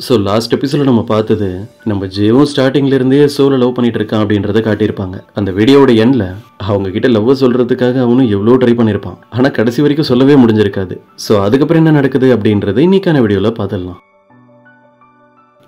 So last எபிசோட நம்ம பார்த்தது நம்ம ஜேவும் ஸ்டார்டிங்ல இருந்தே சோலை லவ் பண்ணிட்டு இருக்கான் அப்படின்றத காட்டியிருப்பாங்க. அந்த வீடியோட எண்ட்ல அவங்க கிட்ட லவ் சொல்றதுக்காக அவனும் எவ்வளோ ட்ரை பண்ணியிருப்பான். ஆனால் கடைசி வரைக்கும் சொல்லவே முடிஞ்சிருக்காது. ஸோ அதுக்கப்புறம் என்ன நடக்குது அப்படின்றத இன்னைக்கான வீடியோவில் பார்த்துடலாம்.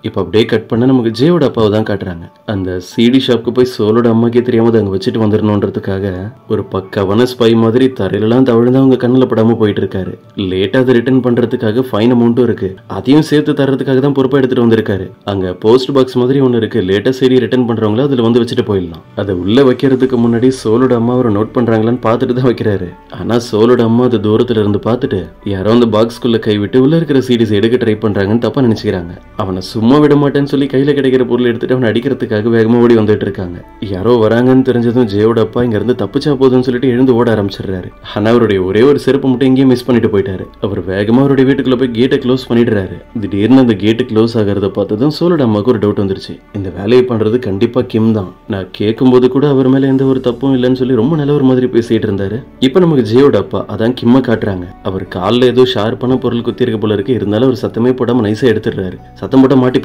இப்போ அப்படியே கட் பண்ண நமக்கு ஜேவோட அப்பாவை தான் காட்டுறாங்க. அந்த சிடி ஷாப்புக்கு போய் சோலோட அம்மாக்கே தெரியாம அங்கே வச்சுட்டு வந்துடணுன்றதுக்காக ஒரு பக்காவான ஸ்பை மாதிரி தரையிலலாம் தவிழ்ந்து அவங்க கண்ணில் படாம போயிட்டு இருக்காரு. லேட்டாக அதை ரிட்டர்ன் பண்றதுக்காக ஃபைன் அமௌண்ட்டும் இருக்கு, அதையும் சேர்த்து தர்றதுக்காக தான் பொறுப்பாக எடுத்துட்டு வந்திருக்காரு. அங்க போஸ்ட் பாக்ஸ் மாதிரி ஒன்று இருக்கு, லேட்டா சரி ரிட்டர்ன் பண்றவங்கள அதுல வந்து வச்சுட்டு போயிடலாம். அதை உள்ள வைக்கிறதுக்கு முன்னாடி சோலோட அம்மா அவரை நோட் பண்றாங்களான்னு பார்த்துட்டு தான் வைக்கிறாரு. ஆனா சோலோட அம்மா அது தூரத்துல இருந்து பார்த்துட்டு யாரோ அந்த பாக்ஸ்குள்ள கைவிட்டு உள்ள இருக்கிற சீடிஸ் எடுக்க ட்ரை பண்றாங்கன்னு தப்பா நினைச்சுக்கிறாங்க. அவனை சும்மா விட மாட்டேன்னு சொல்லி கையில கிடைக்கிற பொருள் எடுத்துட்டு அவனை அடிக்கிறதுக்காக வேகமா ஓடி வந்துட்டு இருக்காங்க. யாரோ வராங்கன்னு தெரிஞ்சதும் ஜேவோட அப்பா இங்க இருந்து தப்பிச்சா போதுன்னு சொல்லிட்டு எழுந்து ஓட ஆரம்பிச்சிடுறாரு. ஆனா அவருடைய ஒரே ஒரு செருப்பு மட்டும் எங்கேயும் மிஸ் பண்ணிட்டு போயிட்டாரு. அவர் வேகமா அவருடைய வீட்டுக்குள்ள போய் கேட்டை க்ளோஸ் பண்ணிடுறாரு. திடீர்னு அந்த கேட்டு க்ளோஸ் ஆகிறத பார்த்ததும் சோலோட அம்மாவுக்கு ஒரு டவுட் வந்துருச்சு. இந்த வேலையை பண்றது கண்டிப்பா கிம் தான். நான் கேட்கும்போது கூட அவர் மேல எந்த ஒரு தப்பும் இல்லைன்னு சொல்லி ரொம்ப நல்ல ஒரு மாதிரி பேசிட்டு இருந்தாரு. இப்ப நமக்கு ஜேவோட அப்பா அதான் கிம்ம காட்டுறாங்க. அவர் காலில் ஏதோ ஷார்ப்பான பொருள் குத்தி இருக்க போல இருக்கு. இருந்தாலும் அவர் சத்தமே போடாம நைஸா எடுத்துடுறாரு. சத்தம் போட்ட மாட்டிப்பாருல.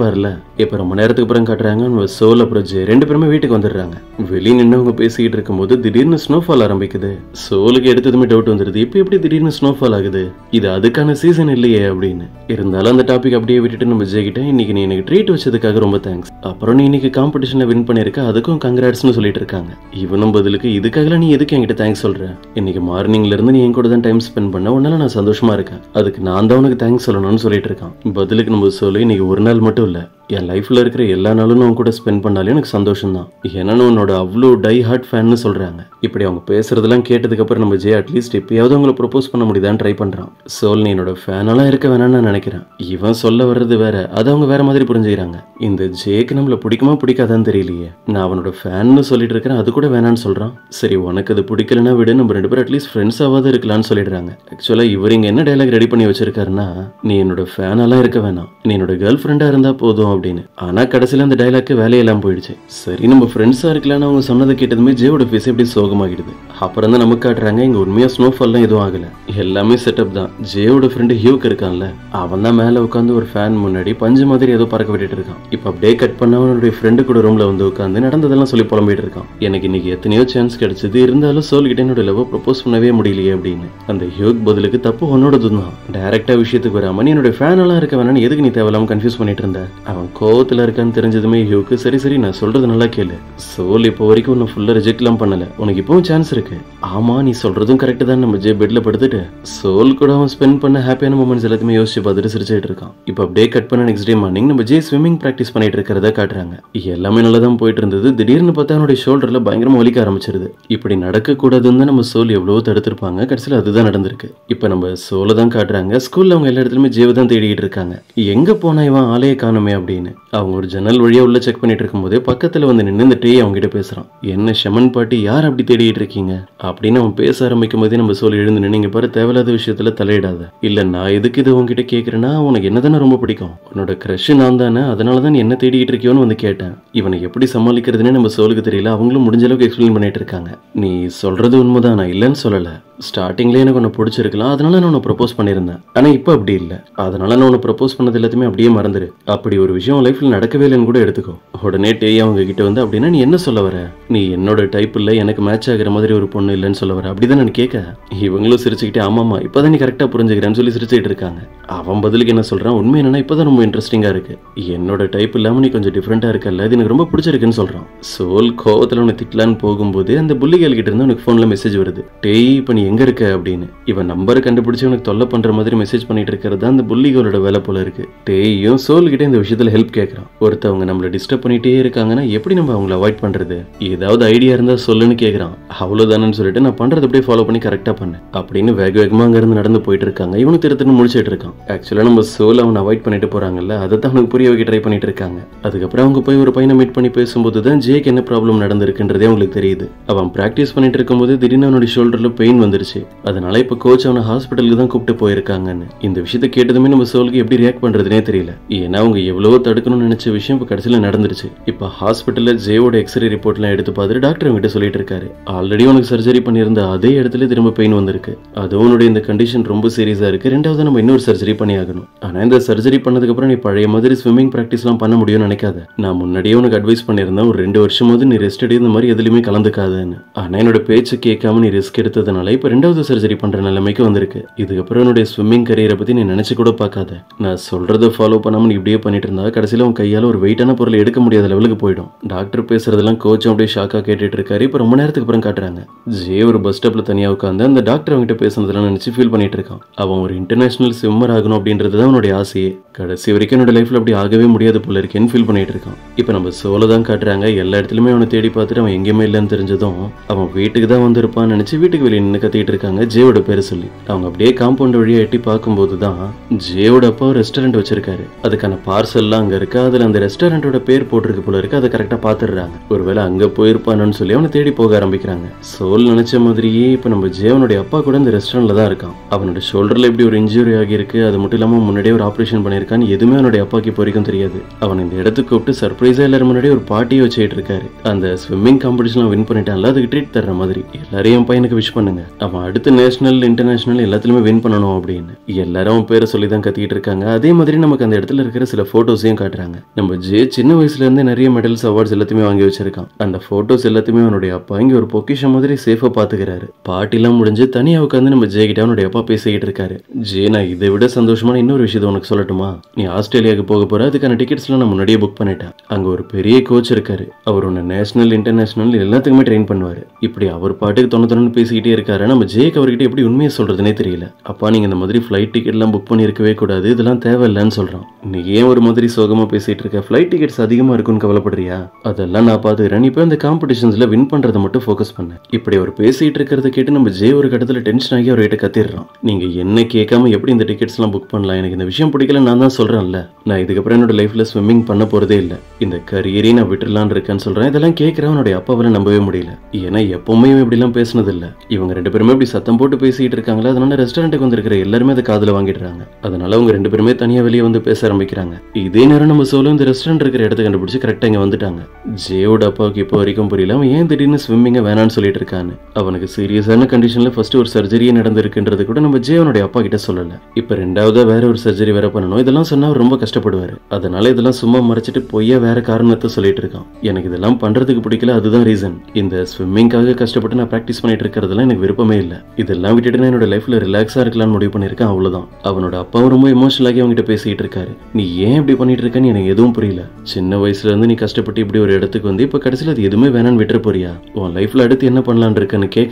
இப்ப ரொம்ப நேரத்துக்கு அப்புறம் காட்டுறாங்க சோல் அப்புறம் ஜே ரெண்டு பேருமே வீட்டுக்கு வந்துடுறாங்க. வெளியே நின்று அவங்க பேசிக்கிட்டு இருக்கும்போது திடீர்னு ஸ்னோஃபால் ஆரம்பிக்குது. சோலுக்கு எடுத்ததுமே டவுட் வந்துருது, இப்ப எப்படி திடீர்னு ஸ்னோஃபால் ஆகுது, இது அதுக்கான சீசன் இல்லையே அப்படின்னு. இருந்தாலும் அந்த டாபிக் அப்படியே விட்டுட்டு நம்ம ஜே கிட்ட இன்னைக்கு நீ எனக்கு ட்ரீட் வச்சதுக்காக ரொம்ப தேங்க்ஸ், அப்புறம் நீ இன்னைக்கு காம்படிஷன்ல வின் பண்ணிருக்க அதுக்கும் கங்க்ராட்ஸ்னு சொல்லிட்டு இருக்காங்க. இவனும் பதிலுக்கு இதுக்காக நீ எதுக்கு என்கிட்ட தேங்க்ஸ் சொல்ற, இன்னைக்கு மார்னிங்ல இருந்து நீ என் கூட தான் டைம் ஸ்பெண்ட் பண்ண, உன்னால நான் சந்தோஷமா இருக்கேன், அதுக்கு நான் தான் உனக்கு தேங்க்ஸ் சொல்லணும்னு சொல்லிட்டு இருக்கான். பதிலுக்கு நம்ம சொல்லி இன்னைக்கு ஒரு நாள் மட்டும் இல்ல, என் லைஃப்ல இருக்கிற எல்லா நாளும் நான் கூட ஸ்பெண்ட் பண்ணாலே எனக்கு சந்தோஷம் தான், ஏன்னா உன்னோட அவ்வளோ டை ஹார்ட் ஃபேன்னு சொல்றாங்க. இப்படி அவங்க பேசுறதெல்லாம் கேட்டதுக்கு அப்புறம் நம்ம ஜே அட்லீஸ்ட் எப்பயாவது அவங்களை ப்ரொபோஸ் பண்ண முடியுதான்னு ட்ரை பண்றான். சோல் நீ என்னோட ஃபேனெல்லாம் இருக்க வேணாம்னு நான் நினைக்கிறேன். இவன் சொல்ல வர்றது வேற, அது அவங்க வேற மாதிரி புரிஞ்சுக்கிறாங்க. இந்த ஜேக்கு நம்மள பிடிக்குமா பிடிக்காதான்னு தெரியலையே, நான் அவனோட ஃபேன்னு சொல்லிட்டு இருக்கிறேன், அது கூட வேணான்னு சொல்றான். சரி உனக்கு அது பிடிக்கலன்னா விடு, நம்ம ரெண்டு பேரும் அட்லீஸ்ட் ஃப்ரெண்ட்ஸாவது இருக்கலாம்னு சொல்லிடுறாங்க. ஆக்சுவலா இவர் இங்க என்ன டைலாக் ரெடி பண்ணி வச்சிருக்காருன்னா, நீ என்னோட ஃபேனெல்லாம் இருக்க வேணாம், நீ என்னோட கேர்ள் ஃப்ரெண்டா இருந்தா போதும் அப்படின்னு. ஆனா கடைசியில அந்த டைலாக்கு வேலையெல்லாம் போயிடுச்சு. சரி நம்ம ஃப்ரெண்ட்ஸா இருக்கலாம்னு அவங்க சொன்னதை கேட்டதுமே ஜேவோட ஃபேஸ் எப்படி சோகமாகிடுது. அப்புறம் தான் நமக்கு காட்டுறாங்க இங்க உண்மையா ஸ்னோஃபால்லாம் எதுவும் ஆகல, எல்லாமே செட்டப் தான். ஜேவோட ஃப்ரெண்டு ஹியூக் இருக்கான்ல, அவன் தான் மேல உட்காந்து ஒரு ஃபேன் முன்னாடி பஞ்சு மாதிரி ஏதோ பறக்க விட்டுட்டு இருக்கான். இப்ப அப்படியே கட் பண்ண அவனுடைய ஃப்ரெண்டு கூட ரூம்ல வந்து உட்காந்து நடந்ததெல்லாம் சொல்லி புலம்பிட்டு இருக்கான். எனக்கு இன்னைக்கு எத்தனையோ சான்ஸ் கிடைச்சது, இருந்தாலும் சோல் கிட்ட என்னோட லவ் ப்ரொபோஸ் பண்ணவே முடியலையே அப்படின்னு. அந்த ஹியூக் பதிலுக்கு தப்பு உன்னோடது தான், டைரக்டா விஷயத்துக்கு வராம நீ என்னோட ஃபேன் எல்லாம் இருக்க வேணான்னு எதுக்கு நீ தேவையில்லாம கன்ஃபியூஸ் பண்ணிட்டு இருந்த. அவன் கோவத்துல இருக்கான்னு தெரிஞ்சதுமே ஹியூக்கு சரி சரி நான் சொல்றது நல்லா கேளு, சோல் இப்போ வரைக்கும் உன்னை ஃபுல்லா ரிஜெக்ட்லாம் பண்ணல, உனக்கு இப்பவும் சான்ஸ் இருக்கு. ஆமா நீ சொல்றதும் கரெக்ட் தான். நம்ம ஜே பெட்ல படுத்துட்டு சோல் கூட அவன் ஸ்பெண்ட் பண்ண ஹாப்பியான மூமெண்ட்ஸ் எல்லாத்தையுமே யோசிச்சு பார்த்துட்டு சிரிச்சிட்டு இருக்கான். இப்போ அப்படியே கட் பண்ண நெக்ஸ்ட் டே மார்னிங் நம்ம ஜே ஸ்விம்மிங் பிராக்டிஸ் பண்ணிட்டு இருக்கிறத காட்டுறாங்க. எல்லாமே நல்லா தான் போயிட்டு இருந்தது. திடீர்னு பார்த்தா அவனுடைய ஷோல்டர்ல பயங்கரமா வலிக்க ஆரம்பிச்சிருது. இப்படி நடக்க கூடாதுன்னு நம்ம சோல் எவ்வளவோ தடுத்திருப்பாங்க, கடைசியில் அதுதான் நடந்திருக்கு. இப்போ நம்ம சோலை தான் காட்டுறாங்க. ஸ்கூல்ல அவங்க எல்லா இடத்துலயுமே ஜேவை தான் தேடிட்டு இருக்காங்க. எங்க போனா இவன் ஆளையே காணுமே அப்படின்னு. அவங்க ஒரு ஜன்னல் வழியா உள்ள செக் பண்ணிட்டு இருக்கும்போதே பக்கத்துல வந்து நின்று இந்த டே அவங்க கிட்ட பேசுறான். என்ன ஷமன் பாட்டி யார் அப்படி தேடிட்டு இருக்கீங்க அப்படின்னு அவன் பேச ஆரம்பிக்கும் போதே நம்ம சொல்லி எழுந்து நின்று பாரு தேவையில்லாத விஷயத்துல தலையிடாத. இல்ல நான் எதுக்கு இது உங்ககிட்ட கேட்கறேன்னா உனக்கு என்னதானே ரொம்ப பிடிக்கும், உன்னோட கிரஷ் நான் தானே, அதனாலதான் நீ என்ன தேடிட்டு இருக்கியோன்னு வந்து கேட்டேன். இவனை எப்படி சமாளிக்கிறதுன்னு நம்ம சோலுக்கு தெரியல. அவங்களும் முடிஞ்ச அளவுக்கு எக்ஸ்பிளைன் பண்ணிட்டு இருக்காங்க. நீ சொல்றது உண்மைதான், நான் இல்லைன்னு சொல்லல. ஸ்டார்டிங்ல எனக்கு உன்னை பிடிச்சிருக்கலாம், அதனால நான் உன்னை ப்ரப்போஸ் பண்ணியிருந்தேன். ஆனா இப்போ அப்படி இல்லை, அதனால நான் உன்னை ப்ரப்போஸ் பண்ணது எல்லாத்தையுமே அப்படியே மறந்துரு. அப்படி ஒரு விஷயம் லைஃப்ல நடக்கவே இல்லைன்னு கூட எடுத்துக்கோ. உடனே டேய் அவங்க கிட்ட வந்து அப்படின்னா நீ என்ன சொல்ல வர, நீ என்னோட டைப் இல்லை, எனக்கு மேட்ச் ஆகிற மாதிரி ஒரு பொண்ணு இல்லைன்னு சொல்ல வர, அப்படிதான் நான் கேட்க. இவங்களும் சிரிச்சுக்கிட்டே ஆமாமா இப்பதான் நீ கரெக்டா புரிஞ்சுக்கிறேன்னு சொல்லி சிரிச்சுட்டு இருக்காங்க. அவன் பதிலுக்கு என்ன சொல்றான், உண்மை என்னன்னா இப்பதான் ரொம்ப இன்ட்ரெஸ்டிங்கா இருக்கு, என்னோட டைப் இல்லாம நீ கொஞ்சம் டிஃப்ரெண்டா இருக்கல்ல, அது எனக்கு ரொம்ப பிடிச்சிருக்குன்னு சொல்றான். சோல் கோவத்துல உன்னை திட்டலான்னு போகும்போது அந்த புள்ளிகள் கிட்ட இருந்து உனக்கு போன்ல மெசேஜ் வருது, டேய் இப்ப நீ எங்க இருக்க அப்படின்னு. இவன் நம்பரை கண்டுபிடிச்சு உனக்கு தொல்லை பண்ற மாதிரி மெசேஜ் பண்ணிட்டு இருக்கிறது அந்த புள்ளிகளோட வேலை போல இருக்கு. டேயும் சோல் கிட்ட இந்த விஷயத்துல ஹெல்ப் கேட்கறான். ஒருத்தவங்க நம்மள டிஸ்டர்ப் பண்ணிட்டே இருக்காங்கன்னா எப்படி நம்ம அவங்கள அவாய்ட் பண்றது, ஏதாவது ஐடியா இருந்தா சொல்லுன்னு கேட்கறான். அவ்வளவுதானு சொல்லிட்டு நான் பண்றது அப்படியே ஃபாலோ பண்ணி கரெக்டா பண்ணு அப்படின்னு வேக வேகமா அங்க இருந்து நடந்து போயிட்டு இருக்காங்க. இவனு திருத்தன்னு முடிச்சிட்டு இருக்கான். ஆக்சுவலா நம்ம சோல் அவனை அவாய்ட் பண்ணிட்டு போறாங்கல்ல, அதை தான் அவனுக்கு புரிய வைக்க ட்ரை பண்ணிட்டு இருக்காங்க. அதுக்கப்புறம் அவங்க போய் ஒரு பையனை மீட் பண்ணி பேசும்போது தான் ஜேக்கு என்ன ப்ராப்ளம் நடந்திருக்குன்றதே அவங்களுக்கு தெரியுது. அவன் பிராக்டிஸ் பண்ணிட்டு இருக்கும்போது திடீர்னு அவனுடைய ஷோல்டர்ல பெயின் வந்துருச்சு. வந்துருச்சு. அதனால இப்ப கோச் அவனை ஹாஸ்பிட்டலுக்கு தான் கூப்பிட்டு போயிருக்காங்கன்னு. இந்த விஷயத்த கேட்டதுமே நம்ம சோலுக்கு எப்படி ரியாக்ட் பண்றதுனே தெரியல. ஏன்னா அவங்க எவ்வளவோ தடுக்கணும்னு நினைச்ச விஷயம் இப்ப கடைசியில நடந்துருச்சு. இப்ப ஹாஸ்பிட்டல்ல ஜேவோட எக்ஸ்ரே ரிப்போர்ட் எல்லாம் எடுத்து பார்த்துட்டு டாக்டர் அவங்ககிட்ட சொல்லிட்டு இருக்காரு, ஆல்ரெடி உனக்கு சர்ஜரி பண்ணியிருந்த அதே இடத்துல திரும்ப பெயின் வந்திருக்கு. அதுவும் உன்னுடைய இந்த கண்டிஷன் ரொம்ப சீரியஸா இருக்கு. ரெண்டாவது நம்ம இன்னொரு சர்ஜரி பண்ணி ஆகணும். ஆனா இந்த சர்ஜரி பண்ணதுக்கு அப்புறம் நீ பழைய மாதிரி ஸ்விம்மிங் பிராக்டிஸ் எல்லாம் பண்ண முடியும்னு நினைக்காத. நான் முன்னாடியே உனக்கு அட்வைஸ் பண்ணியிருந்தேன், ஒரு 2 வருஷமாவது நீ ரெஸ்ட் எடு, இந்த மாதிரி எதுலையுமே கலந்துக்காதன்னு. ஆனா என்னோட பேச்சு கேட்காம நீ ரிஸ்க் எடுத்ததுனால இப்ப 2வது சர்ஜரி பண்ற நிலைமைக்கு வந்திருக்கு. இதுக்கப்புறம் என்னுடைய ஸ்விம்மிங் கரியரை பத்தி நீ நினைச்சு கூட பார்க்காத. நான் சொல்றதை ஃபாலோ பண்ணாம நீ இப்படியே பண்ணிட்டு இருந்தா கடைசியில உன் கையால ஒரு வெயிட்டான பொருளை எடுக்க முடியாத லெவலுக்கு போயிடும். டாக்டர் பேசுறதெல்லாம் கோச்சும் அப்படியே ஷாக்கா கேட்டுட்டு இருக்காரு. இப்ப ரொம்ப நேரத்துக்கு அப்புறம் காட்டுறாங்க ஜே ஒரு பஸ் ஸ்டாப்ல தனியா உட்காந்து அந்த டாக்டர் அவங்ககிட்ட பேசுனதெல்லாம் நினைச்சு ஃபீல் பண்ணிட்டு இருக்கான். அவன் ஒரு இன்டர்நேஷனல் ஸ்விம்மர் ஆகணும் அப்படின்றது தான் அவனுடைய ஆசையே. கடைசி வரைக்கும் என்னோட லைஃப்ல அப்படி ஆகவே முடியாது போல இருக்கேன்னு ஃபீல் பண்ணிட்டு இருக்கான். இப்ப நம்ம சோலை தான் காட்டுறாங்க. எல்லா இடத்துலயுமே அவனை தேடி பார்த்துட்டு அவன் எங்கேயுமே இல்லைன்னு தெரிஞ்சதும் அவன் வீட்டுக்கு தான் வந்திருப்பான்னு நினைச்சு வீட்டுக்கு வெளியே நின்று கத்திட்டு இருக்காங்க ஜேவோட பேரை சொல்லி. அவங்க அப்படியே காம்பவுண்ட் வழியா எட்டி பார்க்கும்போது தான் ஜேவோட அப்பா ஒரு ரெஸ்டாரண்ட் வச்சிருக்காரு. அதுக்கான பார்சல்லாம் அங்க இருக்கு. அதுல அந்த ரெஸ்டாரண்டோட பேர் போட்டிருக்கு போல இருக்கு. அதை கரெக்டா பாத்துடுறாங்க. ஒருவேளை அங்க போயிருப்பானு சொல்லி அவனை தேடி போக ஆரம்பிக்கிறாங்க. சோல் நினைச்ச மாதிரியே இப்ப நம்ம ஜேவனுடைய அப்பா கூட இந்த ரெஸ்டாரண்ட்ல தான் இருக்கான். அவனோட ஷோல்டர்ல எப்படி ஒரு இன்ஜுரி ஆகியிருக்கு, அது மட்டும் இல்லாம முன்னாடியே ஒரு ஆபரேஷன் பண்ணிருக்கான்னு எதுவுமே அவனுடைய அப்பாக்கு இப்போ வரைக்கும் தெரியாது. அவன் இந்த இடத்துக்கு கூப்பிட்டு சர்ப்ரைஸா எல்லாரும் முன்னாடி ஒரு பார்ட்டியை வச்சுட்டு இருக்காரு. அந்த ஸ்விம்மிங் காம்படிஷன் வின் பண்ணிட்டான்ல, அதுக்கு ட்ரீட் தர்ற மாதிரி எல்லாரையும் என் பையனுக்கு விஷ் பண்ணுங்க, அவன் அடுத்து நேஷனல் இன்டர்நேஷனல் எல்லாத்துலயுமே வின் பண்ணணும் அப்படின்னு எல்லாரும் அவன் பேரை சொல்லி தான் கத்திட்டு இருக்காங்க. அதே மாதிரி நமக்கு அந்த இடத்துல இருக்கிற சில போட்டோஸையும் காட்டுறாங்க. நம்ம ஜே சின்ன வயசுல இருந்து நிறைய மெடல்ஸ் அவார்ட்ஸ் எல்லாத்தையுமே வாங்கி வச்சிருக்கான். அந்த போட்டோஸ் எல்லாத்தையுமே அவனுடைய அப்பா இங்க ஒரு பொக்கிஷம் மாதிரி சேஃபா பாத்துக்கிறாரு. பார்ட்டி எல்லாம் முடிஞ்சு தனியா உட்காந்து நம்ம ஜே கிட்ட அவனுடைய அப்பா பேசிக்கிட்டு இருக்காரு. ஜே, நான் இதை விட சந்தோஷமான இன்னொரு விஷயத்தை உனக்கு சொல்லட்டுமா? நீ ஆஸ்திரேலியாவுக்கு போக போற, அதுக்கான டிக்கெட்ஸ் எல்லாம் நான் முன்னாடியே புக் பண்ணிட்டேன். அங்க ஒரு பெரிய கோச் இருக்காரு. அவர் உன்னை நேஷனல் இன்டர்நேஷனல் எல்லாத்துக்குமே ட்ரெயின் பண்ணுவாரு. இப்படி அவர் பாட்டுக்கு தொண்ணு பேசிக்கிட்டே இருக்காரு. நம்ம ஜேக்கு அவர்கிட்ட எப்படி உண்மையை சொல்றதுனே தெரியல. அப்பா, நீங்க இந்த மாதிரி ஃபிளைட் டிக்கெட் எல்லாம் புக் பண்ணி இருக்கவே கூடாது, இதெல்லாம் தேவையில்லைன்னு சொல்றான். நீ ஏன் ஒரு மாதிரி சோகமா பேசிட்டு இருக்க? ஃபிளைட் டிக்கெட்ஸ் அதிகமா இருக்குன்னு கவலைப்படுறியா? அதெல்லாம் நான் பாத்துக்கிறேன். இப்ப இந்த காம்படிஷன்ஸ்ல வின் பண்றதை மட்டும் ஃபோக்கஸ் பண்ண. இப்படி அவர் பேசிட்டு இருக்கிறத கேட்டு நம்ம ஜே ஒரு கட்டத்துல டென்ஷன் ஆகி அவர்கிட்ட கத்திடுறான். நீங்க என்ன கேட்காம எப்படி இந்த டிக்கெட்ஸ் எல்லாம் புக் பண்ணலாம்? எனக்கு இந்த விஷயம் பிடிக்கல, நான் தான் சொல்றேன்ல. நான் இதுக்கப்புறம் என்னோட லைஃப்ல ஸ்விம்மிங் பண்ண போறதே இல்ல. இந்த கரியரையும் நான் விட்டுலான்னு இருக்கேன்னு சொல்றேன். இதெல்லாம் கேட்கிறேன் அவனுடைய அப்பாவால நம்பவே முடியல. ஏன்னா எப்பவுமே இப்படி எல்லாம் பேசினது இல்ல. இவங்க 2 பேருமே இப்படி சத்தம் போட்டு பேசிட்டு இருக்காங்களா, அதனால ரெஸ்டாரண்ட்டுக்கு வந்திருக்கிற எல்லாருமே அதை காதுல வாங்கிடுறாங்க. அதனால அவங்க 2 பேருமே தனியா வெளியே வந்து பேச ஆரம்பிக்கிறாங்க. இதே நேரம் நம்ம சோலோ இந்த ரெஸ்டாரண்ட் இருக்கிற இடத்த கண்டுபிடிச்சு கரெக்டா இங்க வந்துட்டாங்க. ஜேவோட அப்பாவுக்கு இப்போ வரைக்கும் புரியல அவன் ஏன் திடீர்னு ஸ்விம்மிங்க வேணான்னு சொல்லிட்டு இருக்கான்னு. அவனுக்கு சீரியஸான கண்டிஷன்ல ஃபர்ஸ்ட் ஒரு சர்ஜரியே நடந்திருக்குன்றது கூட நம்ம ஜேவனுடைய அப்பா கிட்ட சொல்லல. இப்ப 2வதா வேற ஒரு சர்ஜரி வேற பண்ணணும். இதெல்லாம் சொன்னா அவர் ரொம்ப கஷ்டப்படுவாரு. அதனால இதெல்லாம் சும்மா மறைச்சிட்டு பொய்யா வேற காரணத்தை சொல்லிட்டு இருக்கான். எனக்கு இதெல்லாம் பண்றதுக்கு பிடிக்கல, அதுதான் ரீசன். இந்த ஸ்விம்மிங்காக கஷ்டப்பட்டு நான் பிராக்டிஸ் பண்ணிட்டு இருக்கிறதுலாம் எனக்கு விருப்பமே இல்ல. இதெல்லாம் விட்டுட்டு நான் என்னோட லைஃப்ல ரிலாக்ஸா இருக்கலாம்னு முடிவு பண்ணிருக்கேன், அவ்வளவுதான். அவனோட அப்பாவும் ரொம்ப எமோஷனல் ஆகி அவங்ககிட்ட பேசிட்டு இருக்காரு. நீ ஏன் இப்படி பண்ணிட்டு இருக்கன்னு எனக்கு எதுவும் புரியல. சின்ன வயசுல இருந்து நீ கஷ்டப்பட்டு இப்படி ஒரு இடத்துக்கு வந்து இப்ப கடைசியில அது எதுவுமே வேணான்னு விட்டுற போறியா? உன் லைஃப்ல அடுத்து என்ன பண்ணலான்னு இருக்கன்னு கேட்க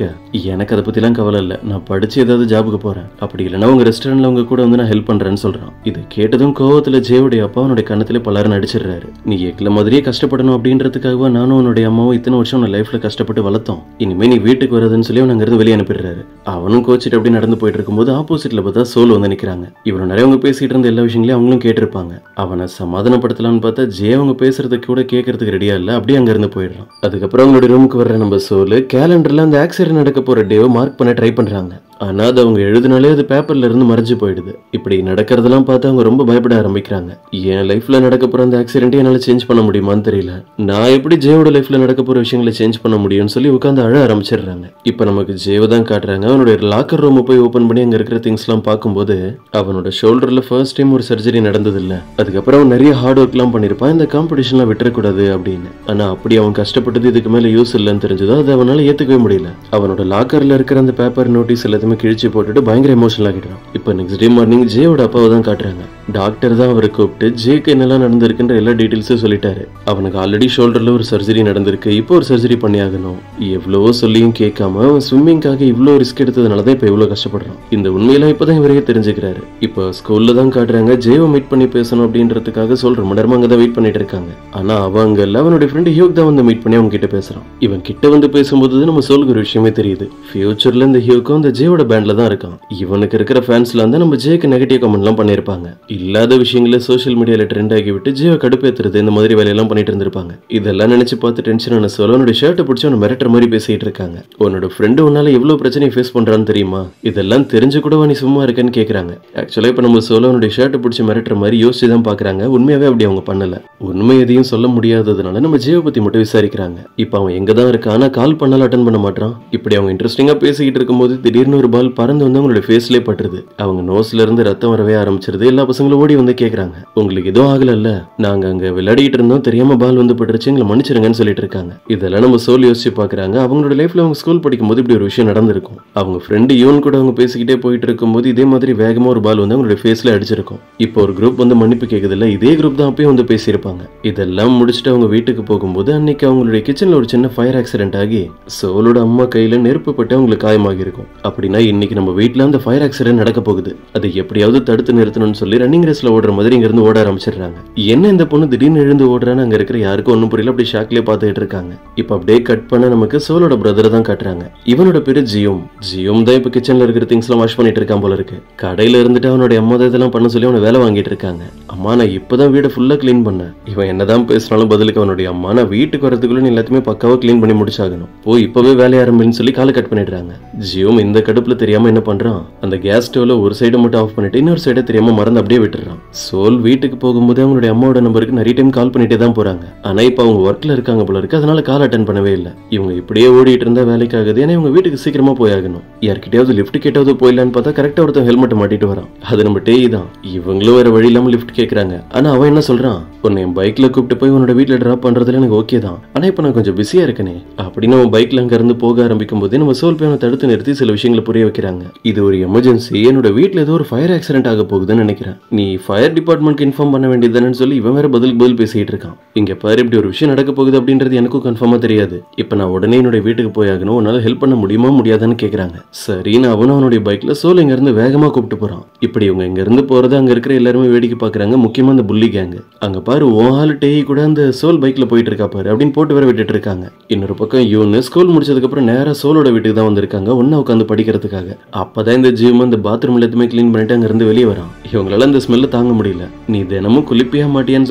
எனக்கு அதை பத்தி எல்லாம் கவலை இல்ல. நான் படிச்சு ஏதாவது ஜாபுக்கு போறேன், அப்படி இல்லைன்னா உங்க ரெஸ்டாரண்ட்ல உங்க கூட வந்து நான் ஹெல்ப் பண்றேன்னு சொல்றான். இது கேட்டதும் கோவத்துல ஜேவுடைய அப்பா அவனுடைய கண்ணத்துல பலரும் நடிச்சிடுறாரு. நீ எக்ல மாதிரியே கஷ்டப்படணும் அப்படின்றதுக்காக நானும் உன்னுடைய அம்மாவும் இத்தனை வருஷம் உன் லைஃப்ல கஷ்டப்பட்டு வளர்த்தோம். இனிமே நீ வீட்டுக்கு வரதுன்னு சொல்லி அவன் அங்கிருந்து வெளியே அனுப்பிடுறாரு. அவனும் கோச்சிட்டு அப்படி நடந்து போயிட்டு இருக்கும்போது ஆப்போசிட்ல பார்த்தா சோல் வந்து நிக்கிறாங்க. இவனை நிறைய அவங்க பேசிட்டு இருந்த எல்லா விஷயங்களையும் அவங்களும் கேட்டிருப்பாங்க. அவனை சமாதானப்படுத்தலான்னு பார்த்தா ஜே அவங்க பேசுறதுக்கு கூட கேட்கறதுக்கு ரெடியா இல்ல, அப்படியே அங்க இருந்து போயிடுறான். அதுக்கப்புறம் அவங்களுடைய ரூமுக்கு வர்ற நம்ம சோல் கேலண்டர்ல அந்த ஆக்சிடென்ட் நடக்க போற டேவை மார்க் பண்ண ட்ரை பண்றாங்க. ஆனா அது அவங்க எழுதினாலே அது பேப்பர்ல இருந்து மறைஞ்சு போயிடுது. இப்படி நடக்கிறதெல்லாம் பார்த்து அவங்க ரொம்ப பயப்பட ஆரம்பிக்கிறாங்க. என் லைஃப்ல நடக்க போற அந்த ஆக்சிடென்ட் என்னால சேஞ்ச் பண்ண முடியுமான்னு தெரியல. நான் எப்படி ஜேவோட லைஃப்ல நடக்க போற விஷயங்களை சேஞ்ச் பண்ண முடியும்னு சொல்லி உட்காந்து அழ ஆரம்பிச்சிடுறாங்க. இப்ப நமக்கு ஜேவை தான் காட்டுறாங்க. அவனுடைய லாக்கர் ரூம் போய் ஓபன் பண்ணி அங்க இருக்கிற திங்ஸ் எல்லாம் பார்க்கும்போது அவனோட ஷோல்டர்ல ஃபர்ஸ்ட் டைம் ஒரு சர்ஜரி நடந்தது இல்ல. அதுக்கப்புறம் அவன் நிறைய ஹார்ட் ஒர்க் எல்லாம் பண்ணிருப்பான் இந்த காம்படிஷன்லாம் விட்டுறக்கூடாது அப்படின்னு. ஆனா அப்படி அவன் கஷ்டப்பட்டது இதுக்கு மேல யூஸ் இல்லைன்னு தெரிஞ்சதோ அதை அவனால ஏத்துக்கவே முடியல. அவனோட லாக்கர்ல இருக்கிற அந்த பேப்பர் நோட்டீஸ் எல்லாத்தையுமே கிழிச்சு போட்டுட்டு பயங்கர எமோஷனல் ஆகிடுறான். இப்ப நெக்ஸ்ட் டே மார்னிங் ஜேவோட அப்பாவை தான் காட்டுறாங்க. டாக்டர் தான் அவரை கூப்பிட்டு ஜேக்கு என்னெல்லாம் நடந்திருக்குன்ற எல்லா டீடைல்ஸும் சொல்லிட்டாரு. அவனுக்கு ஆல்ரெடி ஷோல்டர்ல ஒரு சர்ஜரி நடந்திருக்கு, இப்போ ஒரு சர்ஜரி பண்ணி ஆகணும். எவ்வளவோ சொல்லியும் கேட்காம அவன் ஸ்விம்மிங்காக இவ்வளோ ரிஸ்க் எடுத்ததுனாலதான் இப்ப இவ்வளவு கஷ்டப்படுறான். இந்த உண்மையெல்லாம் இப்பதான் இவரையே தெரிஞ்சுக்கிறாரு. இப்போ ஸ்கூல்ல தான் காட்டுறாங்க. ஜேவை மீட் பண்ணி பேசணும் அப்படின்றதுக்காக சொல்ற மணி நேரமா அங்கதான் வெயிட் பண்ணிட்டு இருக்காங்க. ஆனா அவங்க எல்லாம் அவனுடைய ஃப்ரெண்ட் ஹியூக் தான் வந்து மீட் பண்ணி அவங்க கிட்ட பேசுறான். இவன் கிட்ட வந்து பேசும்போது நம்ம சோலுக்கு ஒரு விஷயமே தெரியுது. ஃபியூச்சர்ல இந்த ஹியூக்கும் இந்த ஜேவோட சோலோட பேண்ட்ல தான் இருக்கான். இவனுக்கு இருக்கிற ஃபேன்ஸ்லாம் தான் நம்ம ஜேக்கு நெகட்டிவ் கமெண்ட்லாம் பண்ணிருப்பாங்க. இல்லாத விஷயங்களை சோஷியல் மீடியால ட்ரெண்ட் ஆகி விட்டு ஜேவை கடுப்பேத்துறது இந்த மாதிரி வேலையெல்லாம் பண்ணிட்டு இருந்திருப்பாங்க. இதெல்லாம் நினைச்சு பார்த்து டென்ஷனான சோலோ அவனுடைய ஷர்ட்டை பிடிச்சி அவனை மிரட்டுற மாதிரி பேசிட்டு இருக்காங்க. உன்னோட ஃப்ரெண்டு உன்னால எவ்வளவு பிரச்சனையை ஃபேஸ் பண்றான்னு தெரியுமா? இதெல்லாம் தெரிஞ்சு கூட நீ சும்மா இருக்கேன்னு கேக்குறாங்க. ஆக்சுவலா இப்ப நம்ம சோலோ அவனுடைய ஷர்ட்டை பிடிச்சி மிரட்டுற மாதிரி யோசிச்சு தான் பாக்குறாங்க. உண்மையாவே அப்படி அவங்க பண்ணல. உண்மை எதையும் சொல்ல முடியாததுனால நம்ம ஜேவை பத்தி மட்டும் விசாரிக்கிறாங்க. இப்ப அவன் எங்க தான் இருக்கான், ஆனா கால் பண்ணாலும் அட்டன் பண்ண மாட்டான். இப்படி அவங்க இன்ட்ரெஸ்டிங்கா பேசிக்கிட்டு இருக்கும்போது திடீர்னு ஒரு பால் பறந்து வந்து அவங்களோட ஃபேஸ்லயே பட்டுருது. அவங்க நோஸ்ல இருந்து ரத்தம் வரவே ஆரம்பிச்சிருது. எல்லா பசங்களும் ஓடி வந்து கேக்குறாங்க, உங்களுக்கு எதுவும் ஆகல? நாங்க அங்க விளையாடிட்டு இருந்தோம், தெரியாம பால் வந்து பட்டுருச்சு, எங்களை மன்னிச்சிருங்கன்னு சொல்லிட்டு இருக்காங்க. இதெல்லாம் நம்ம சோல் யோசிச்சு பாக்குறாங்க. அவங்களோட லைஃப்ல அவங்க ஸ்கூல் படிக்கும் போது இப்படி ஒரு விஷயம் நடந்திருக்கும். அவங்க ஃப்ரெண்டு யூன் கூட அவங்க பேசிக்கிட்டே போயிட்டு இருக்கும்போது இதே மாதிரி வேகமா ஒரு பால் வந்து அவங்களோட ஃபேஸ்ல அடிச்சிருக்கும். இப்போ ஒரு குரூப் வந்து மன்னிப்பு கேக்குது இல்ல, இதே குரூப் தான் அப்பயும் வந்து பேசியிருப்பாங்க. இதெல்லாம் முடிச்சுட்டு அவங்க வீட்டுக்கு போகும்போது அன்னைக்கு அவங்களுடைய கிச்சன்ல ஒரு சின்ன ஃபயர் ஆக்சிடென்ட் ஆகி சோலோட அம்மா கையில நெருப்பு பட்டு அவங்களுக்கு காயமாகி இருக்கும். அப்படின்னா இன்னைக்கு நம்ம வீட்டுல அந்த ஃபயர் ஆக்சிடென்ட் நடக்க போகுது. அதை எப்படியாவது தடுத்து நிறுத்தணும்னு சொல்லி ரன்னிங் ரேஸ்ல ஓடுற மாதிரி இங்க இருந்து ஓட ஆரம்பிச்சிடுறாங்க. என்ன இந்த பொண்ணு திடீர்னு எழுந்து ஓடுறான்னு அங்க இருக்கிற யாருக்கும் ஒன்னும் புரியல. அப்படி ஷாக்லயே பார்த்துட்டு இருக்காங்க. இப்ப அப்படியே கட் பண்ண நமக்கு சோலோட பிரதர் தான் காட்டுறாங்க. இவனோட பேரு ஜியோம். ஜியோம் தான் இப்ப கிச்சன்ல இருக்கிற திங்ஸ் எல்லாம் வாஷ் பண்ணிட்டு இருக்கான் போல இருக்கு. கடையில இருந்துட்டு அவனோட அம்மா இதெல்லாம் பண்ண சொல்லி அவனை வேலை வாங்கிட்டு இருக்காங்க. அம்மா நான் இப்பதான் வீடை ஃபுல்லா கிளீன் பண்ணேன். இவன் என்னதான் பேசினாலும் பதிலுக்கு அவனுடைய அம்மா நான் வீட்டுக்கு வரதுக்குள்ள எல்லாத்தையுமே பக்காவா கிளீன் பண்ணி முடிச்சாகணும், போய் இப்பவே வேலைய ஆரம்பின்னு சொல்லி காலை கட் பண்ணிடுறாங்க. ஜியோம் இந்த கடுப்புல தெரியாம என்ன பண்றான், அந்த கேஸ் ஸ்டவ்ல ஒரு சைடு மட்டும் ஆஃப் பண்ணிட்டு இன்னொரு சைடை தெரியாம மறந்து அப்படியே விட்டுறான். சோல் வீட்டுக்கு போகும்போது அவங்களுடைய அம்மாவோட நம்பருக்கு நிறைய டைம் கால் பண்ணிட்டே தான் போறாங்க. ஆனா இப்ப அவங்க ஒர்க்ல இருக்காங்க போல இருக்கு, அதனால கால் அட்டன் பண்ணவே இல்லை. இவங்க இப்படியே ஓடிட்டு இருந்தா வேலைக்காகுது. ஏன்னா இவங்க வீட்டுக்கு சீக்கிரமா போயாகணும். யார்கிட்டயாவது லிஃப்ட் கேட்டாவது போயிடலான்னு பார்த்தா கரெக்டா ஒருத்தன் ஹெல்மெட் மாட்டிட்டு வரான். அது நம்ம டேய் தான். இவங்களும் வேற வழி இல்லாம லிஃப்ட் கேட்கறாங்க. ஆனா அவன் என்ன சொல்றான், உன்னை என் பைக்ல கூப்பிட்டு போய் உன்னோட வீட்டுல டிராப் பண்றதுல எனக்கு ஓகே தான், ஆனா இப்ப நான் கொஞ்சம் பிஸியா இருக்கனே அப்படின்னு அவன் பைக்ல அங்க இருந்து போக ஆரம்பிக்கும் போதே நம்ம சோல் போய் தடுத்து நிறுத்தி சில விஷயங்களை புரிய வைக்கிறாங்க. இது ஒரு எமர்ஜென்சி, என்னோட வீட்டுல ஏதோ ஒரு ஃபயர் ஆக்சிடென்ட் ஆக போகுதுன்னு நினைக்கிறேன், நீ ஃபயர் டிபார்ட்மெண்ட்க்கு இன்ஃபார்ம் பண்ண வேண்டியதுன்னு சொல்லி இவன் வேற பதில் பேசிட்டு இருக்கான். இங்க பாரு, இப்படி ஒரு விஷயம் நடக்க போகுது அப்படின்றது எனக்கும் கன்ஃபார்மா தெரியாது. இப்ப நான் உடனே என்னோட வீட்டுக்கு போயாகணும், உன்னால ஹெல்ப் பண்ண முடியுமா முடியாதான்னு கேக்குறாங்க. சரின்னு அவனும் அவனுடைய பைக்ல சோல் இங்க இருந்து வேகமா கூப்பிட்டு போறான். இப்படி இவங்க இங்க இருந்து போறது அங்க இருக்கிற எல்லாருமே வேடிக்கை பாக்குறாங்க. முக்கியமா அந்த புள்ளி கேங். அங்க பாரு ஓஹால் டேய் கூட அந்த சோல் பைக்ல போயிட்டு இருக்கா பாரு அப்படின்னு போட்டு வேற விட்டுட்டு இருக்காங்க. இன்னொரு பக்கம் யூன் ஸ்கூல் முடிச்சதுக்கு அப்புறம் நேரா சோலோட வீட்டுக்கு தான் வந்திருக்காங்க, ஒன்னா உட்காந்து படிக்கிறதுக்காக. அப்பதான் இந்த ஜிம் அந்த பாத்ரூம் எல்லாத்தையுமே கிளீன் பண்ணிட்டு அங்க இருந்து வெளியே வரான். இவங்களால அந்த ஸ்மெல்ல தாங்க முடியல. நீ தினமும் குளிப்பியா மாட்டியான்னு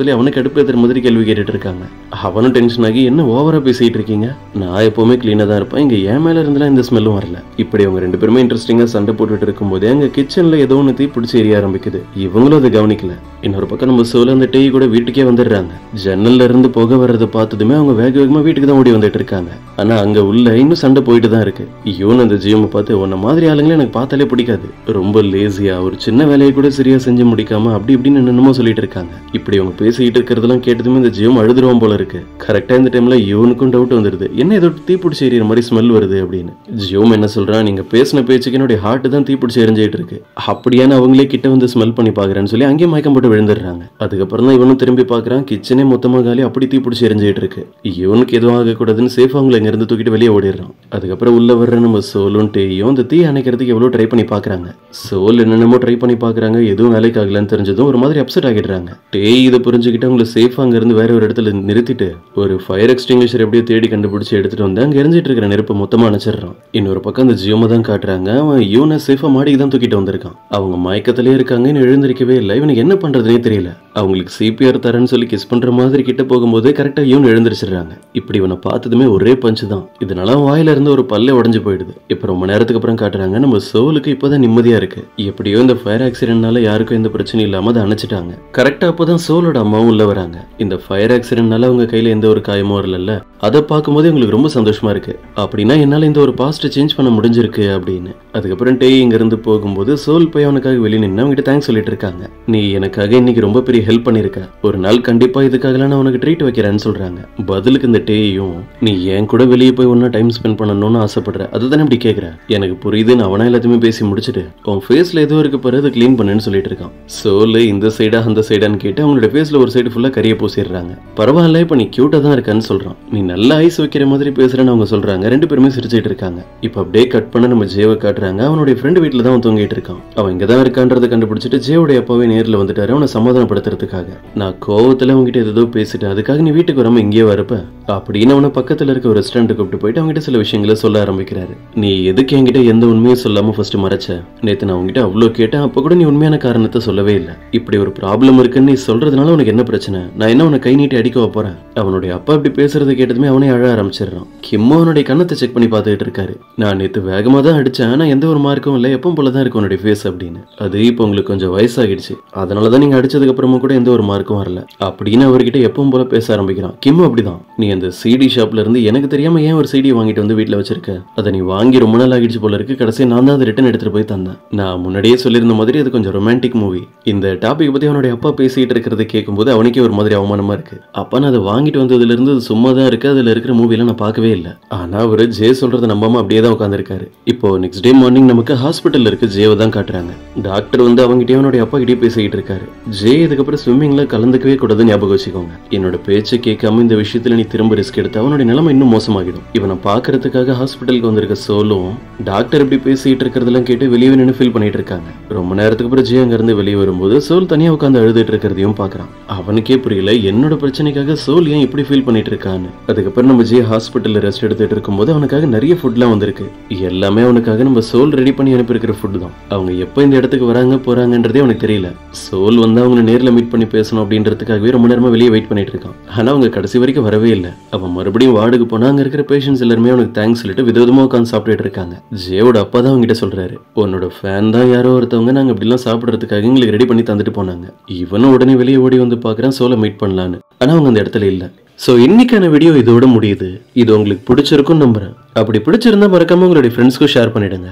சொல்லி அவனுக்கு அடுப்பேத்துற மாதிரி கேள்வி கேட்டுட்டு இருக்காங்க. அவனும் டென்ஷன் ஆகி, என்ன ஓவரா பேசிட்டு இருக்கீங்க, நான் எப்பவுமே கிளீனா தான் இருப்பேன், இங்க என் மேல இருந்தெல்லாம் இந்த ஸ்மெல்லும் வரல. இப்படி அவங்க ரெண்டு பேருமே இன்ட்ரெஸ்டிங்கா சண்டை போட்டுட்டு இருக்கும் போதே அங்க கிச்சன்ல ஏதோ ஒன்று தீ பிடிச்சி எரிய ஆரம்பிக்குது. இவங்களும் அதை கவனிக்கல. இன்னொரு பக்கம் நம்ம சோல அந்த டீ கூட வீட்டுக்கே வந்துடுறாங்க. ஜன்னல்ல இருந்து புகை வர்றதை பார்த்ததுமே அவங்க வேக வேகமா வீட்டுக்கு தான் ஓடி வந்துட்டு இருக்காங்க. ஆனா அங்க உள்ள இன்னும் சண்டை போயிட்டு தான் இருக்கு. யூன் அந்த ஜியோமை பார்த்து, உன்ன மாதிரி ஆளுங்களே எனக்கு பார்த்தாலே பிடிக்காது, ரொம்ப லேசியா ஒரு சின்ன வேலையை கூட சரியா செஞ்சு முடிக்காம அப்படி இப்படின்னு என்னமோ சொல்லிட்டு இருக்காங்க. இப்படி அவங்க பேசிக்கிட்டு இருக்கிறதெல்லாம் கேட்டதுமே இந்த ஜியோம் அழுதுருவான் போல இருக்கு. கரெக்டா இந்த டைம்ல யூனுக்கும் டவுட் வந்துருது, என்ன ஏதோ தீப்பிடிச்சு எறிகிற மாதிரி ஸ்மெல் வருது அப்படின்னு. ஜியோம் என்ன சொல்றான், நீங்க பேசின பேச்சுக்கு என்னுடைய ஹார்ட் தான் தீப்பிடிச்சு எரிஞ்சிட்டு இருக்கு, அப்படியான அவங்களே கிட்ட வந்து ஸ்மெல் பண்ணி பாக்குறேன்னு சொல்லி அங்கேயே மயக்கம் போட்டு விழுந்துடுறாங்க. அதுக்கப்புறம் தான் இவனும் திரும்பி பாக்குறான், கிச்சனே மொத்தமா காலி, அப்படி தீப்பிடிச்சு எரிஞ்சிட்டு இருக்கு. இவனுக்கு எதுவும் ஆகக்கூடாதுன்னு சேஃப் அவங்களை இங்க இருந்து தூக்கிட்டு வெளியே ஓடிடுறான். அதுக்கப்புறம் உள்ள வர்ற நம்ம சோலும் டேயும் அந்த தீ அணைக்கிறதுக்கு எவ்வளவு ட்ரை பண்ணி பாக்குறாங்க. சோல் என்னென்னமோ ட்ரை பண்ணி பாக்குறாங்க, எதுவும் வேலைக்கு ஆகலன்னு தெரிஞ்சதும் ஒரு மாதிரி அப்செட் ஆகிடுறாங்க. டேய் இதை புரிஞ்சுக்கிட்டு அவங்களை சேஃப் அங்க இருந்து வேற ஒரு இடத்துல நிறுத்திட்டு ஒரு ஃபயர் எக்ஸ்டிங்விஷர் எப்படியோ தேடி கண்டுபிடிச்சு எடுத்துட்டு வந்து அங்க எரிஞ்சிட்டு இருக்கிற நெருப்பு மொத்தமா அணைச்சிடறான். இன்னொரு பக்கம் அந்த ஜியோமை தான் காட்டுறாங்க. அவன் யூனை சேஃபா மாடிக்கு தான் தூக்கிட்டு வந்திருக்கான். அவங்க மயக்கத்திலே இருக்காங்க, இன்னும் எழுந்திருக்கவே இல்லை. இவனுக்கு என்ன பண்றதுனே தெரியல. அவங்களுக்கு சிபிஆர் தரேன்னு சொல்லி கிஸ் பண்ற மாதிரி கிட்ட போகும்போது கரெக்டா யூன் எழுந்திருச்சிடுறாங்க. இப்படி இவனை பார்த்ததுமே ஒரே பஞ்சு தான். இதனால வாயில இருந்து ஒரு பல்லே உடஞ்சு போயிடுது. இப்ப ரொம்ப நேரத்துக்கு அப்புறம் காட்டுறாங்க, நம்ம சோலுக்கு இப்பதான் நிம்மதியா இருக்கு. எப்படியோ இந்த ஃபயர் ஆக்சிடென்ட்னால யாருக்கும் எந்த பிரச்சனையும் இல்லாம அதை அணைச்சிட்டாங்க. கரெக்டா அப்பதான் சோலோட அம்மாவும் உள்ள வராங்க. இந்த ஃபயர் ஆக்சிடென்ட்னால அவங்க கையில எந்த ஒரு காயமும் வரல. அதை பார்க்கும்போது உங்களுக்கு ரொம்ப சந்தோஷமா இருக்கு. அப்படின்னா என்னால இந்த ஒரு பாஸ்ட் சேஞ்ச் பண்ண முடிஞ்சிருக்கு அப்படின்னு. அதுக்கப்புறம் டே இங்க இருந்து போகும்போது சோல் போய் அவனுக்காக வெளியே நின்று அவங்ககிட்ட தேங்க்ஸ் சொல்லிட்டு இருக்காங்க. நீ எனக்காக இன்னைக்கு ரொம்ப பெரிய ஹெல்ப் பண்ணிருக்க, ஒரு நாள் கண்டிப்பா இதுக்காக நான் உனக்கு ட்ரீட் வைக்கிறேன்னு சொல்றாங்க. பதிலுக்கு இந்த டேயும், நீ என் கூட வெளியே போய் ஒன்னா டைம் ஸ்பெண்ட் பண்ணணும்னு ஆசைப்படுற, அதுதானே இப்படி கேட்கிற, எனக்கு புரியுதுன்னு அவனா எல்லாத்தையுமே பேசி முடிச்சுட்டு உன் ஃபேஸ்ல ஏதோ இருக்கு பாரு, அதை கிளீன் பண்ணுன்னு சொல்லிட்டு இருக்கான். சோலு இந்த சைடா அந்த சைடான்னு கேட்டு அவங்களோட ஃபேஸ்ல ஒரு சைடு ஃபுல்லா கரிய பூசிடுறாங்க. பரவாயில்ல, இப்ப நீ கியூட்டா தான் இருக்கான்னு சொல்றான். நீ நல்லா ஐஸ் வைக்கிற மாதிரி பேசுறேன்னு அவங்க சொல்றாங்க. 2 பேருமே சிரிச்சிட்டு இருக்காங்க. இப்ப அப்படியே கட் பண்ண நம்ம ஜேவை காட்டுறாங்க. அவனுடைய ஃப்ரெண்டு வீட்டுல தான் அவன் தூங்கிட்டு இருக்கான். அவன் இங்கதான் இருக்கான்றதை கண்டுபிடிச்சிட்டு ஜேவுடைய அப்பாவே நேர்ல வந்துட்டாரு அவனை சமாதானப்படுத்துறதுக்காக. நான் கோவத்துல அவங்ககிட்ட ஏதோ பேசிட்டேன், அதுக்காக நீ வீட்டுக்கு வராம இங்கேயே வரப்ப அப்படின்னு அவனை பக்கத்துல இருக்க ஒரு ரெஸ்டாரண்ட் கூப்பிட்டு போயிட்டு அவங்ககிட்ட சில விஷயங்களை சொல்ல ஆரம்பிக்கிறாரு. நீ எதுக்கு என்கிட்ட எந்த உண்மையும் சொல்லாம ஃபர்ஸ்ட் மறைச்ச? நேத்து நான் உங்ககிட்ட அவ்வளவு கேட்டேன், அப்ப கூட நீ உண்மையான காரணத்தை சொல்லவே இல்லை. இப்படி ஒரு ப்ராப்ளம் இருக்குன்னு நீ சொல்றதுனால உனக்கு என்ன பிரச்சனை? நான் என்ன உன்னை கை நீட்டி அடிக்க போறேன்? அவனுடைய அப்பா இப்படி பேசுறதை கேட்டதுமே அவனே அழ ஆரம்பிச்சிடறான். கிம்மோ அவனுடைய கண்ணத்தை செக் பண்ணி பார்த்துட்டு இருக்காரு. நான் நேத்து வேகமா தான் அடிச்சேன், ஆனா எந்த ஒரு மார்க்கும் இல்லை, எப்பவும் போலதான் இருக்கு உன்னுடைய ஃபேஸ் அப்படின்னு. அது இப்போ உங்களுக்கு கொஞ்சம் வயசாகிடுச்சு, அதனாலதான் நீங்க அடிச்சதுக்கு அப்புறமும் கூட எந்த ஒரு மார்க்கும் வரல அப்படின்னு அவர்கிட்ட எப்பவும் போல பேச ஆரம்பிக்கிறான். கிம்மோ அப்படிதான், நீ அந்த சிடி ஷாப்ல இருந்து எனக்கு தெரியாம ஏன் ஒரு சிடி வாங்கிட்டு வந்து வீட்டுல வச்சிருக்க? அதை நீ வாங்கி ரொம்ப நாள் ஆகிடுச்சு போல இருக்கு, கடைசியா நான் தான் அதை ரிட்டன் எடுத்துட்டு போய் தந்தேன். நான் முன்னாடியே சொல்லியிருந்த மாதிரி அது கொஞ்சம் ரொமான்டிக் மூவி. இந்த டாபிக் பத்தி அவனுடைய அப்பா பேசிட்டு இருக்கிறத கேட்கும்போது அவனுக்கே ஒரு மாதிரி அவமானமா இருக்கு. அப்பா நான் அதை வாங்கிட்டு வந்ததுல இருந்து அது சும்மா தான் இருக்கு, அதுல இருக்கிற மூவில நான் பார்க்கவே இல்லை. ஆனா அவரு ஜே சொல்றதை நம்பாம அப்படியே தான் உட்காந்துருக்காரு. இப்போ நெக்ஸ்ட் டே மார்னிங் நமக்கு ஹாஸ்பிட்டல்ல இருக்க ஜேவை தான் காட்டுறாங்க. டாக்டர் வந்து அவங்ககிட்ட அவனுடைய அப்பா கிட்டே பேசிக்கிட்டு இருக்காரு. ஜே இதுக்கப்புறம் ஸ்விம்மிங்ல கலந்துக்கவே கூடாது, ஞாபகம் வச்சுக்கோங்க. என்னோட பேச்சை கேட்காம இந்த விஷயத்துல நீ திரும்ப ரிஸ்க் எடுத்து அவனுடைய நிலைமை இன்னும் மோசமாகிடும். இவனை பாக்குறதுக்காக ஹாஸ்பிட்டலுக்கு வந்திருக்க சோலும் டாக்டர் இப்படி பேசிட்டு இருக்கிறதெல்லாம் கேட்டு வெளியே நின்று ஃபீல் பண்ணிட்டு இருக்காங்க. ரொம்ப நேரத்துக்கு அப்புறம் ஜே அங்க இருந்து வெளியே வரும்போது சோல் தனியா உட்காந்து அழுதுட்டு இருக்கிறதையும் பாக்குறான். அவனுக்கே புரியல என்னோட பிரச்சனைக்காக சோல் ஏன் இப்படி ஃபீல் பண்ணிட்டு இருக்கான்னு. அதுக்கப்புறம் நம்ம ஜே ஹாஸ்பிட்டல்ல ரெஸ்ட் எடுத்துட்டு இருக்கும்போது அவனுக்காக நிறைய ஃபுட்லாம் வந்திருக்கு. எல்லாமே அவனுக்காக நம்ம சோல் ரெடி பண்ணி அனுப்பியிருக்கிற ஃபுட் தான். அவங்க எப்ப இந்த இடத்துக்கு வராங்க போறாங்கன்றதே அவனுக்கு தெரியல. சோல் வந்து அவங்க நேர்ல மீட் பண்ணி பேசணும் அப்படின்றதுக்காகவே ரொம்ப நேரமா வெளியே வெயிட் பண்ணிட்டு இருக்கான். ஆனா அவங்க கடைசி வரைக்கும் வரவே இல்லை. அவன் மறுபடியும் வார்டுக்கு போனா அங்க இருக்கிற பேஷண்ட்ஸ் எல்லாருமே அவனுக்கு தேங்க்ஸ் சொல்லிட்டு விதவிதமா உட்காந்து சாப்பிட்டுட்டு இருக்காங்க. ஜேவோட அப்பா தான் அவங்ககிட்ட சொல்றாரு, உன்னோட ஃபேன் தான் யாரோ ஒருத்தவங்க நாங்க இப்படி எல்லாம் சாப்பிடுறதுக்காக எங்களுக்கு ரெடி பண்ணி தந்துட்டு போனாங்க. இவனும் உடனே வெளியே ஓடி வந்து பாக்குறான் சோலை மீட் பண்ணலான்னு. ஆனா அவங்க அந்த இடத்துல இல்ல. சோ இன்னைக்கான வீடியோ இதோட முடியுது. இது உங்களுக்கு பிடிச்சிருக்கும் நம்புறேன். அப்படி பிடிச்சிருந்தா மறக்காம உங்களுடைய ஃப்ரெண்ட்ஸ்க்கும் ஷேர் பண்ணிடுங்க.